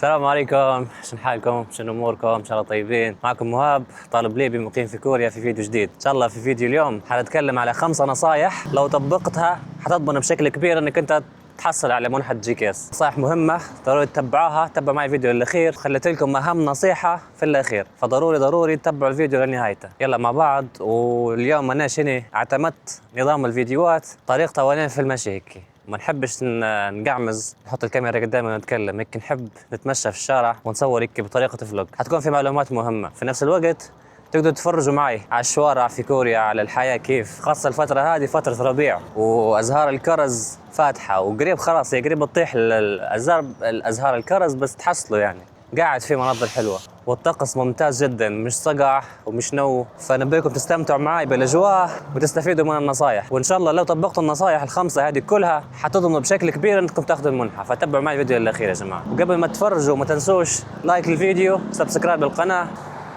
السلام عليكم، شن حالكم؟ شن اموركم؟ ان شاء الله طيبين. معكم مهاب، طالب ليبي مقيم في كوريا، في فيديو جديد. ان شاء الله في فيديو اليوم حنتكلم على 5 نصايح لو طبقتها حتضمن بشكل كبير انك انت تحصل على منحة GKS. نصائح مهمة ضروري تتبعوها. تابعوا معي الفيديو للأخير، خليت لكم أهم نصيحة في الأخير، فضروري تتبعوا الفيديو لنهايته. يلا مع بعض. واليوم أنا شني اعتمدت نظام الفيديوهات طريقته وين في المشي هيك، ما نحبش نقعمز نحط الكاميرا قدامنا ونتكلم هيك، نحب نتمشى في الشارع ونصور هيك بطريقة فلوج. حتكون في معلومات مهمة في نفس الوقت. تقدروا تتفرجوا معي على الشوارع في كوريا، على الحياة كيف، خاصة الفترة هذه فترة ربيع وأزهار الكرز فاتحة وقريب خلاص، هي قريب تطيح الأزهار الكرز، بس تحصلوا يعني قاعد في مناظر حلوة والطقس ممتاز جدا، مش صقع ومش نو. فنبيكم تستمتعوا معي بالاجواء وتستفيدوا من النصايح، وان شاء الله لو طبقتوا النصايح ال5 هذه كلها حتضمنوا بشكل كبير انكم تاخذوا المنحة. فتابعوا معي الفيديو الاخير يا جماعة، وقبل ما تفرجوا ما تنسوش لايك للفيديو، سبسكرايب للقناة.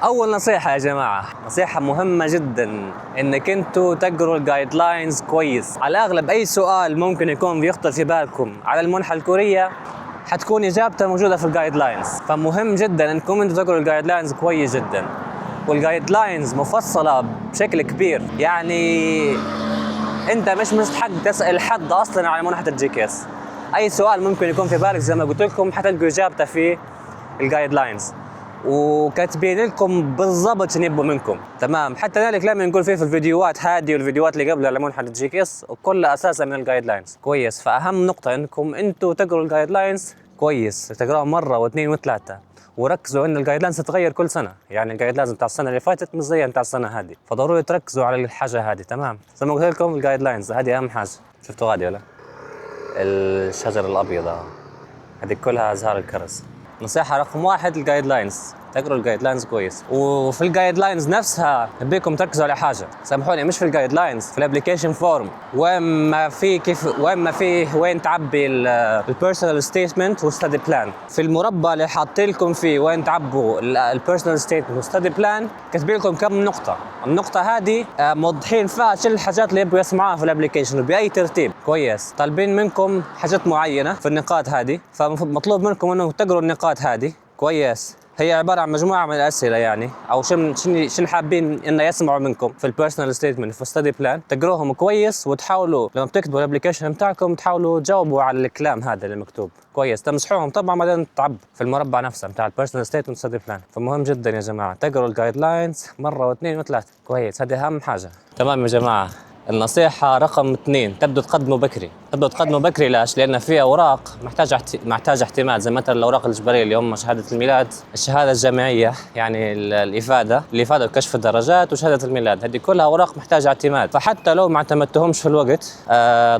اول نصيحة يا جماعة، نصيحة مهمة جدا، انك انتوا تقروا الجايد لاينز كويس. على الاغلب اي سؤال ممكن يكون بيخطر في بالكم على المنحة الكورية حتكون اجابته موجوده في الجايد لاينز، فمهم جدا انكم انتم تقروا الجايد لاينز كويس جدا. والجايد لاينز مفصله بشكل كبير، يعني انت مش مستحق تسال حد اصلا على منحه GKS. اي سؤال ممكن يكون في بالك زي ما قلت لكم حتلقوا اجابته في الجايد لاينز، وكاتبين لكم بالضبط شنو يبوا منكم. تمام. حتى ذلك لما نقول فيه في الفيديوهات هذه والفيديوهات اللي قبلها على منحة GKS وكلها اساسا من الجايد لاينز كويس. فاهم نقطة انكم انتم تقروا الجايد لاينز كويس، تقراها مرة واثنين وثلاثة، وركزوا ان الجايد لاينز تتغير كل سنة. يعني الجايد لاينز بتاع السنة اللي فاتت مش زي بتاع السنة هذه، فضروري تركزوا على الحاجة هذه. تمام. زي ما قلت لكم الجايد لاينز هذه اهم حاجة. شفتوا غادي ولا الشجر الابيض هذه كلها ازهار الكرز. نصيحة رقم 1 الجايد لاينز، تقروا الجايد لاينز كويس. وفي الجايد لاينز نفسها نبيكم تركزوا على حاجة، سامحوني، مش في الجايد لاينز، في الابليكيشن فورم، وين ما في وين تعبي البيرسونال ستيتمنت والستدي بلان. في المربع اللي حاطين لكم فيه وين تعبوا البيرسونال ستيتمنت والستدي بلان كاتبين لكم كم نقطة. النقطة هذه موضحين فيها شو الحاجات اللي يبغوا يسمعوها في الابليكيشن وبأي ترتيب. كويس. طالبين منكم حاجات معينة في النقاط هذه، فمطلوب منكم انه تقروا النقاط هذه كويس. هي عبارة عن مجموعة من الأسئلة يعني، أو شن حابين إنه يسمعوا منكم في البيرسونال ستيتمنت في الستدي بلان. تقروهم كويس وتحاولوا لما بتكتبوا الابليكيشن بتاعكم تحاولوا تجاوبوا على الكلام هذا اللي مكتوب كويس. تمسحوهم طبعا بعدين تعب في المربع نفسه بتاع البيرسونال ستيتمنت ستدي بلان. فمهم جدا يا جماعة تقروا الجايد لاينز مرة واثنين وثلاثة كويس، هذه أهم حاجة. تمام يا جماعة. النصيحة رقم 2 تبدوا تقدموا بكري. تبدوا تقدموا بكري ليش؟ لأن في أوراق محتاجة احتمال، زي مثلا الأوراق الإجبارية اللي هم شهادة الميلاد، الشهادة الجامعية يعني الإفادة وكشف الدرجات وشهادة الميلاد. هذه كلها أوراق محتاجة اعتماد، فحتى لو ما اعتمدتهمش في الوقت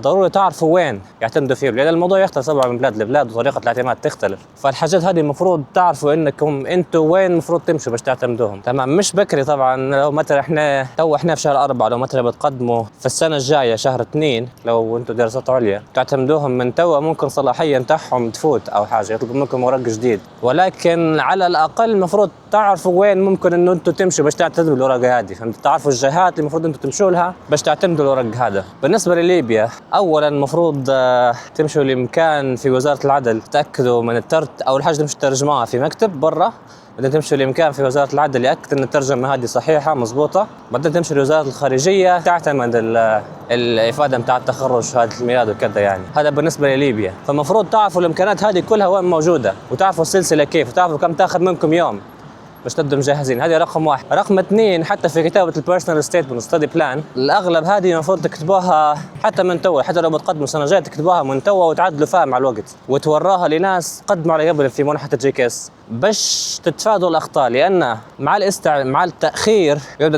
ضروري تعرفوا وين يعتمدوا فيه، لأن الموضوع يختلف طبعا من بلاد لبلاد وطريقة الاعتماد تختلف. فالحاجات هذه المفروض تعرفوا إنكم أنتوا وين المفروض تمشوا باش تعتمدوهم. تمام. مش بكري طبعا. لو مثلا احنا في شهر 4، لو مثلا بتقدموا في السنة الجاية شهر 2، لو انتم دراسات عليا تعتمدوهم من توا، ممكن صلاحية نتاعهم تفوت او حاجة، يطلب منكم ورق جديد. ولكن على الاقل المفروض تعرفوا وين ممكن انه انتم تمشوا باش تعتمدوا الورق هذه، فهمت؟ تعرفوا الجهات اللي المفروض انتم تمشوا لها باش تعتمدوا الورق هذا. بالنسبة لليبيا، اولا المفروض تمشوا لمكان في وزارة العدل، تأكدوا من اول حاجة تمشوا ترجموها في مكتب برا، بعدين تمشي لمكان في وزارة العدل يأكد أن الترجمة هذه صحيحة مزبوطة، بعدين تمشي لوزارة الخارجية تعتمد الإفادة متاع التخرج شهادة الميلاد وكذا. يعني هذا بالنسبة لليبيا. فالمفروض تعرفوا الإمكانات هذه كلها وين موجودة، وتعرفوا السلسلة كيف، وتعرفوا كم تاخذ منكم يوم باش تبدوا مجهزين. هذه رقم 1. رقم 2 حتى في كتابة البيرسونال ستيتمنت والستدي بلان الأغلب هذه المفروض تكتبوها حتى من توا، حتى لو بتقدموا سنة جاية تكتبوها من توا وتعدلوا فيها مع الوقت، وتوراها لناس قدموا على قبل في منحة GKS باش تتفادوا الأخطاء. لأن مع التأخير يبدأ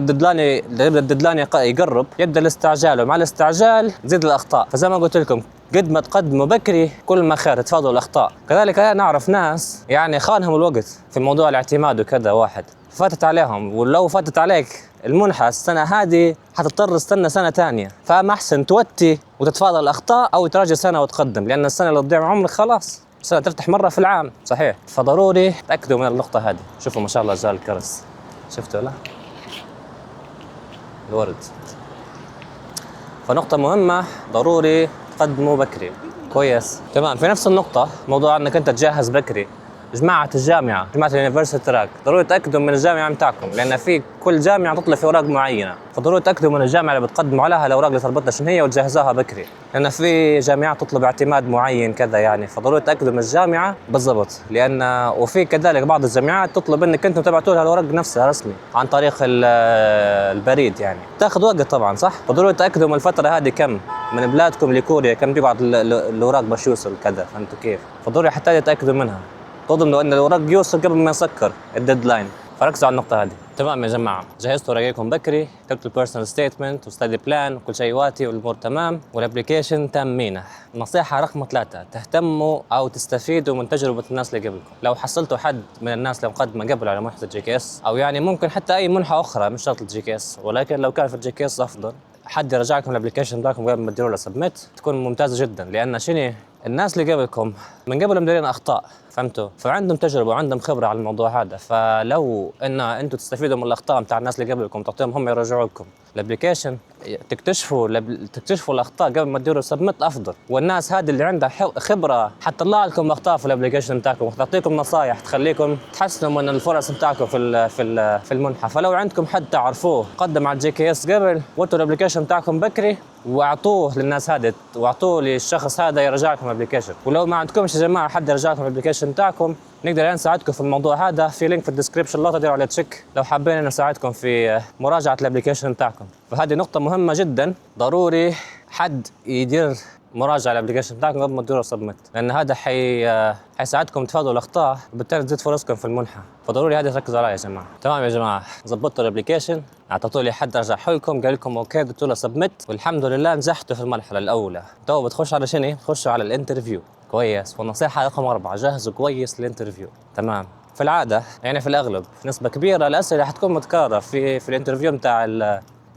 الديدلاين يقرب، يبدأ الاستعجال، ومع الاستعجال تزيد الأخطاء. فزي ما قلت لكم قد ما تقدموا بكري كل ما خير، تفادوا الأخطاء. كذلك أنا نعرف ناس يعني خانهم الوقت في موضوع الاعتماد وكذا، واحد فاتت عليهم، ولو فاتت عليك المنحة السنة هذه حتضطر تستنى سنة تانية. فما أحسن توتي وتتفادى الأخطاء أو تراجع سنة وتقدم، لأن السنة اللي تضيع عمرك خلاص، السنة تفتح مرة في العام صحيح. فضروري تأكدوا من النقطة هذه. شوفوا ما شاء الله زال الكرز، شفتوا لا الورد. فنقطة مهمة ضروري تقدموا بكري كويس. تمام. في نفس النقطة موضوع انك انت تجهز بكري، جماعة الجامعة، جماعة اليونيفرسيتي تراك، ضروري تأكدوا من الجامعة متاعكم، لأن في كل جامعة تطلب في أوراق معينة، فضروري تأكدوا من الجامعة اللي بتقدموا عليها الأوراق اللي تربطها شنو هي وتجهزوها بكري، لأن في جامعات تطلب اعتماد معين كذا يعني، فضروري تأكدوا من الجامعة بالضبط، لأن وفي كذلك بعض الجامعات تطلب إنك أنتم تبعتوا لها الأوراق نفسها رسمي عن طريق البريد يعني، تاخذ وقت طبعا صح؟ فضروري تأكدوا من الفترة هذه كم من بلادكم لكوريا كم بيقعد الأوراق باش يوصل كذا، فهمتوا كيف؟ فضروري حتى تتأكدوا منها، تضمنوا ان الورق يوصل قبل ما يسكر الديدلاين، فركزوا على النقطة هذه. تمام يا جماعة، جهزتوا ورقيكم بكري، كتبتوا البيرسونال ستيتمنت وستدي بلان وكل شيء واتي والامور تمام والابلكيشن تامينه. نصيحة رقم 3، تهتموا او تستفيدوا من تجربة الناس اللي قبلكم. لو حصلتوا حد من الناس اللي مقدمة قبل على منحة الجي كي اس، او يعني ممكن حتى اي منحة اخرى مش شرط الجي كي اس، ولكن لو كان في الجي كي اس افضل، حد يرجعكم الابلكيشن بتاعكم قبل ما تديروا له سبميت، تكون ممتازة جدا، لان شنو الناس اللي قبلكم من قبل مديرين اخطاء، فهمتوا؟ فعندهم تجربه وعندهم خبره على الموضوع هذا، فلو ان انتم تستفيدوا من الاخطاء بتاع الناس اللي قبلكم تعطيهم هم يرجعوا لكم الابلكيشن، تكتشفوا الاخطاء قبل ما تديروا سبميت افضل، والناس هذه اللي عندها خبره حتطلع لكم اخطاء في الابلكيشن بتاعكم وتعطيكم نصائح تخليكم تحسنوا من الفرص بتاعكم في المنحه. فلو عندكم حد تعرفوه قدم على الجي كي اس قبل، وانتوا الابلكيشن بتاعكم بكري واعطوه للناس هذه، واعطوه للشخص هذا يرجع لكم الابلكيشن. ولو ما عندكمش يا جماعه حد يرجع لكم الابلكيشن بتاعكم، نقدر نساعدكم في الموضوع هذا، في لينك في الديسكربشن لا تديروا عليه تشيك لو حابين نساعدكم في مراجعه الابلكيشن بتاعكم. فهذه نقطه مهمه جدا، ضروري حد يدير مراجعه الابلكيشن بتاعكم قبل ما تديروا سبميت، لان هذا حيساعدكم تفادوا الاخطاء وبالتالي تزيد فرصكم في المنحه، فضروري هذا تركزوا عليه يا جماعه. تمام يا جماعه، ظبطتوا الابلكيشن، اعطيتوا لي حد رجعه لكم قال لكم اوكي، قلتوا له سبميت، والحمد لله نجحتوا في المرحله الاولى. تو بتخشوا على شنو؟ بتخشوا على الانترفيو. كويس. والنصيحه رقم 4، جهزوا كويس الانترفيو. تمام. في العاده يعني في الاغلب نسبه كبيره الاسئله حتكون متكرره في الانترفيو بتاع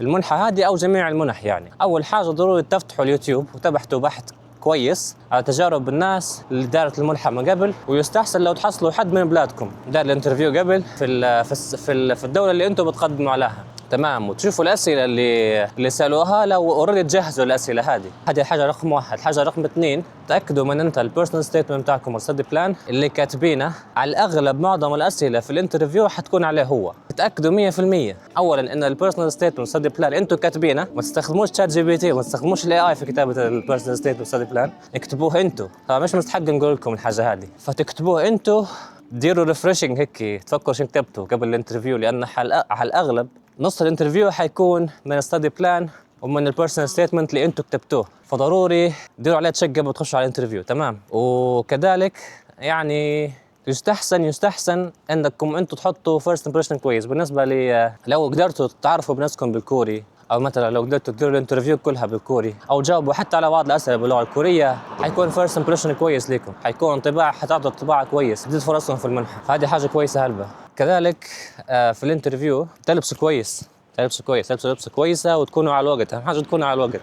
المنحه هذه او جميع المنح يعني. اول حاجه ضروري تفتحوا اليوتيوب وتبحثوا بحث كويس على تجارب الناس اللي دارت الملحق من قبل، ويستحسن لو تحصلوا حد من بلادكم دار الانترفيو قبل في الدوله اللي انتم بتقدموا عليها. تمام. وتشوفوا الاسئله اللي سالوها، لو اوريدي تجهزوا الاسئله هذه حاجه رقم 1. حاجه رقم 2، تاكدوا من انت البيرسونال ستيتمنت بتاعكم والستدي بلان اللي كاتبينه، على الاغلب معظم الاسئله في الانترفيو حتكون عليه هو. تاكدوا 100% اولا ان البيرسونال ستيتمنت والستدي بلان انتم كاتبينه، ما تستخدموش شات جي بي تي وما تستخدموش الاي اي في كتابه البيرسونال ستيتمنت والستدي بلان، اكتبوه انتم. فمش مستحق نقول لكم الحاجه هذه، فتكتبوه انتم، ديروا ريفريشنج هيك، تفكروا شو كتبتوا قبل الانترفيو، لان على الاغلب نص الانترفيو حيكون من الستدي بلان ومن البيرسونال ستيتمنت اللي انتم كتبتوه، فضروري ديروا عليه تشيك قبل تخشوا على الانترفيو. تمام. وكذلك يعني يستحسن انكم انتم تحطوا فيرست امبريشن كويس. بالنسبه لي لو قدرتوا تعرفوا بنفسكم بالكوري، او مثلا لو قدرتوا تديروا الانترفيو كلها بالكوري، او جاوبوا حتى على بعض الاسئله باللغه الكوريه، حيكون فيرست امبريشن كويس لكم، حيكون انطباع، حتعطوا انطباع كويس، تزيد فرصكم في المنحه، فهذه حاجه كويسه هلبة. كذلك في الانترفيو تلبسوا كويس، تلبسوا لبسه كويسه وتكونوا على الوقت. اهم حاجه تكونوا على الوقت،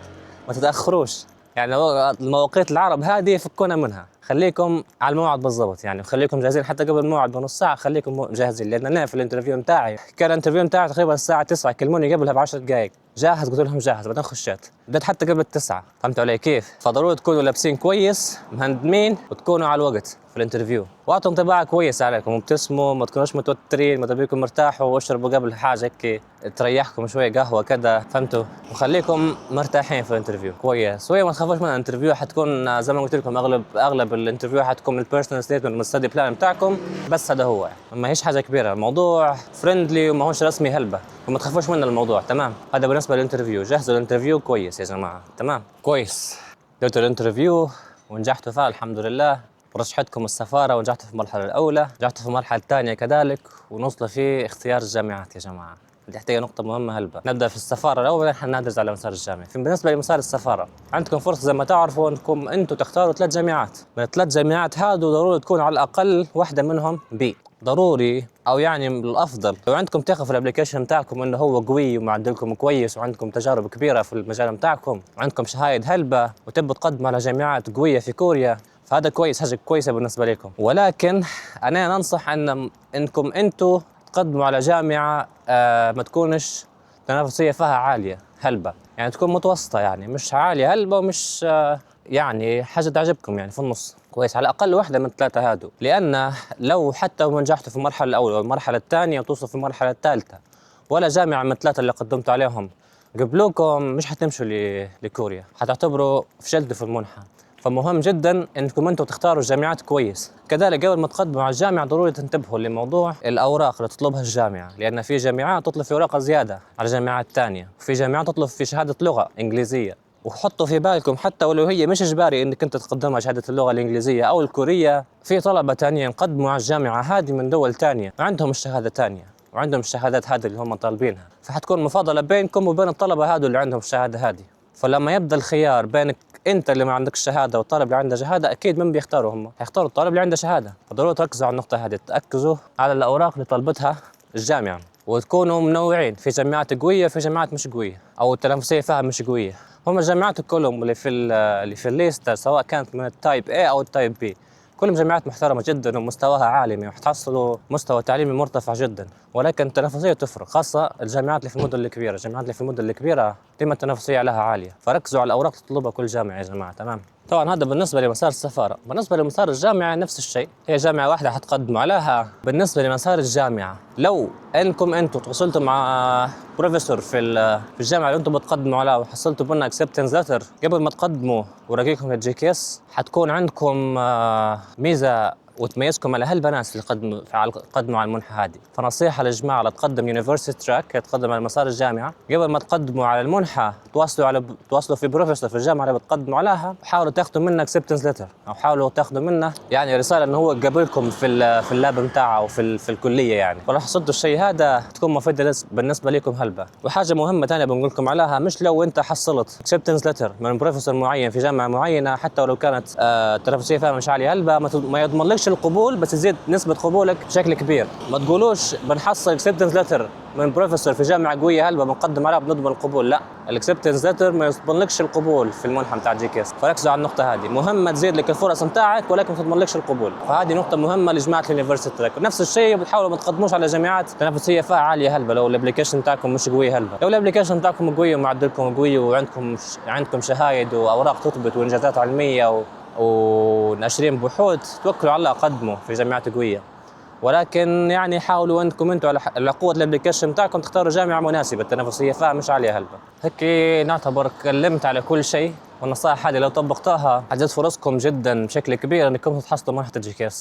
ما تتاخروش. يعني المواقيت العرب هذه فكونا منها، خليكم على الموعد بالضبط يعني، خليكم جاهزين حتى قبل الموعد بنص ساعه، خليكم جاهزين. لان انا في الانترفيو بتاعي كان الانترفيو بتاعي تقريبا الساعه 9، كلموني قبلها ب10 دقائق، جاهز؟ قلت لهم جاهز، بعدين خشيت، بدأت حتى قبل 9. فهمتوا علي كيف؟ فضروري تكونوا لابسين كويس، مهندمين، وتكونوا على الوقت في الانترفيو، واعطوا انطباع كويس عليكم، وابتسموا، ما تكونوش متوترين، ما تبيكم مرتاحوا، واشربوا قبل حاجه هيك تريحكم شويه، قهوه كذا، فهمتوا؟ وخليكم مرتاحين في الانترفيو كويس. شويه ما تخافوش من الانترفيو، حتكون زي ما قلت لكم اغلب الانترفيو حتكون البيرسونال ستيتمنت والستدي بلان بتاعكم، بس هذا هو يعني. ما هيش حاجه كبيره، الموضوع فريندلي وما هوش رسمي هلبة، وما تخافوش من الموضوع. تمام. هذا بالنسبه للانترفيو. جهزوا الانترفيو كويس يا جماعه. تمام كويس. درتوا الانترفيو ونجحتوا فيها الحمد لله، ورشحتكم السفاره ونجحتوا في المرحله الاولى، نجحتوا في المرحله الثانيه كذلك، ونوصلوا في اختيار الجامعات يا جماعه. دي تحتاج نقطة مهمة هلبة. نبدأ في السفارة الأول، احنا ندرس على مسار الجامعي. بالنسبة لمسار السفارة، عندكم فرصة زي ما تعرفوا انكم انتم تختاروا 3 جامعات، من ال3 جامعات هادو ضروري تكون على الأقل واحدة منهم بي. ضروري او يعني الافضل لو عندكم ثقه في الابلكيشن بتاعكم انه هو قوي ومعدلكم كويس وعندكم تجارب كبيره في المجال بتاعكم وعندكم شهايد هلبة وتبوا تقدموا على جامعات قويه في كوريا، فهذا كويس، حاجه كويسه بالنسبه لكم. ولكن انا ننصح انكم انتم تقدموا على جامعه ما تكونش تنافسيه فيها عاليه، هلبة، يعني تكون متوسطة، يعني مش عالية هلبة ومش يعني حاجة تعجبكم، يعني في النص كويس، على الأقل واحدة من الثلاثة هادو. لأن لو حتى نجحتوا في المرحلة الأولى والمرحلة الثانية وتوصلوا في المرحلة الثالثة ولا جامعة من الثلاثة اللي قدمتوا عليهم قبلوكم، مش حتمشوا لكوريا، حتعتبروا فشلتوا في المنحة. فمهم جدا انكم انتم تختاروا الجامعات كويس. كذلك قبل ما تقدموا على الجامعه ضروري تنتبهوا لموضوع الاوراق اللي تطلبها الجامعه، لان في جامعات تطلب في اوراق زياده على جامعات ثانيه، وفي جامعات تطلب في شهاده لغه انجليزيه. وحطوا في بالكم حتى ولو هي مش اجباري انك انت تقدمها شهاده اللغه الانجليزيه او الكوريه، في طلبه ثانيين قدموا على الجامعه هذه من دول ثانيه وعندهم الشهاده ثانيه وعندهم الشهادات هذه اللي هم طالبينها، فحتكون مفاضله بينكم وبين الطلبه هذول اللي عندهم الشهاده هذه. فلما يبدا الخيار بينك انت اللي ما عندك شهاده والطالب اللي عنده شهاده، اكيد من بيختاروا؟ هم هيختاروا الطالب اللي عنده شهاده. فضروري تركزوا على النقطه هذه، تركزوا على الاوراق اللي طلبتها الجامعه، وتكونوا منوعين، في جامعات قويه في جامعات مش قويه او التنافسيه فيها مش قويه. هم الجامعات كلهم اللي في الليسته سواء كانت من التايب A او التايب B، كلهم جامعات محترمة جدا ومستواها عالمي وحتحصلوا مستوى تعليمي مرتفع جدا، ولكن التنافسية تفرق، خاصة الجامعات اللي في المدن الكبيرة. الجامعات اللي في المدن الكبيرة ديما التنافسية عليها عالية، فركزوا على الأوراق اللي تطلبها كل جامعة يا جماعة. تمام. طبعا هذا بالنسبة لمسار السفارة. بالنسبة لمسار الجامعة نفس الشيء، هي جامعة واحدة حتقدموا عليها. بالنسبة لمسار الجامعة، لو انكم انتم تواصلتوا مع بروفيسور في الجامعة اللي انتم بتقدموا عليها وحصلتوا منها acceptance letter قبل ما تقدموا ورقيكم للGKS، حتكون عندكم ميزة وتميزكم على هالبنات اللي قدموا على المنحة هذه. فنصيحة للجماعة اللي تقدم يونيفرسيتي تراك، تقدم على مسار الجامعة، قبل ما تقدموا على المنحة تواصلوا في بروفيسور في الجامعة اللي بتقدموا عليها، وحاولوا تاخذوا منه اكسبتنس ليتر، او حاولوا تاخذوا منه يعني رسالة انه هو قبلكم في اللاب بتاعه وفي الكلية يعني. ولو حصلتوا الشيء هذا تكون مفيدة بالنسبة لكم هلبة. وحاجة مهمة ثانية بنقول لكم عليها، مش لو انت حصلت اكسبتنس ليتر من بروفيسور معين في جامعة معينة حتى ولو كانت التنافسية فيها مش عالية هلبة، ما يضمنلكش القبول، بس يزيد نسبة قبولك بشكل كبير. ما تقولوش بنحصل اكسبتنس ليتر من بروفيسور في جامعة قوية هلبة بنقدم عليها بنضمن القبول، لا، الاكسبتنس ليتر ما يضمنلكش القبول في المنحة بتاع GKS. فركزوا على النقطة هذه، مهمة تزيد لك الفرص بتاعك ولكن ما تضمنلكش القبول. فهذه نقطة مهمة لجماعة اليونيفرسيتي تراك. نفس الشيء بتحاولوا ما تقدموش على جامعات تنافسية فيها عالية هلبة لو الابلكيشن بتاعكم مش قوي هلبة. لو الابلكيشن بتاعكم قوي ومعدلكم قوي وعندكم شهايد واوراق تثبت وانجازات علمية وناشرين بحوث، توكلوا على الله قدموا في جامعات قوية. ولكن يعني حاولوا انكم انتم على قوه الابلكيشن بتاعكم تختاروا جامعه مناسبه التنافسيه فيها مش عاليه هلبة. هيك نعتبر كلمت على كل شيء، والنصائح هذه لو طبقتها حتزيد فرصكم جدا بشكل كبير انكم تحصلوا منحه GKS.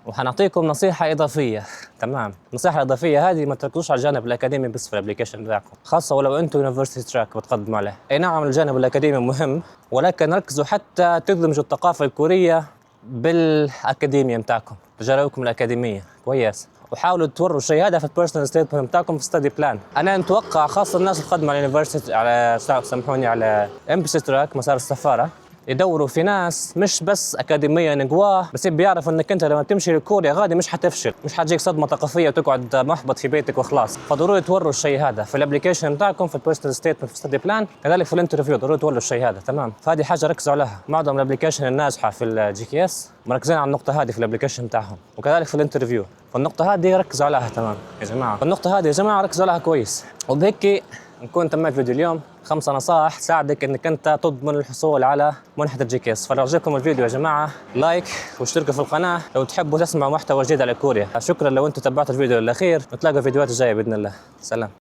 وحنعطيكم نصيحه اضافيه. تمام، النصيحه الاضافيه هذه ما تركزوش على الجانب الاكاديمي بس في الابلكيشن بتاعكم، خاصه ولو انتم يونيفرسيتي تراك بتقدموا عليه. اي نعم الجانب الاكاديمي مهم، ولكن ركزوا حتى تدمجوا الثقافه الكوريه بالاكاديميه بتاعكم، تجاربكم الاكاديميه كويس، وحاولوا توروا الشيء هذا في البيرسونال ستيتمنت بتاعكم في ستدي بلان. انا متوقع خاصه الناس اللي تقدموا على اليونيفرسيتي على سامحوني على امبسي تراك مسار السفاره، يدوروا في ناس مش بس اكاديميا قواه، بس بيعرفوا انك انت لما تمشي لكوريا غادي مش حتفشل، مش حتجيك صدمه ثقافيه وتقعد محبط في بيتك وخلاص. فضروري توروا الشيء هذا في الابلكيشن بتاعكم، في البيرسونال ستيتمنت، في ستدي بلان، كذلك في الانترفيو ضروري توروا الشيء هذا. تمام، فهذه حاجه ركزوا عليها. معظم الابلكيشن الناجحه في GKS مركزين على النقطه هذه في الابلكيشن بتاعهم، وكذلك في الانترفيو. فالنقطه هذه ركزوا عليها. تمام يا جماعه، النقطه هذه يا جماعه ركزوا عليها كويس. وبهيك نكون تميت فيديو اليوم 5 نصائح تساعدك انك انت تضمن الحصول على منحة GKS. فلو عجبكم الفيديو يا جماعة لايك واشتركوا في القناة لو تحبوا تسمعوا محتوى جديد على كوريا. شكرا لو انتم تابعتوا الفيديو للأخير، نتلاقى في الفيديوهات الجاية بإذن الله. سلام.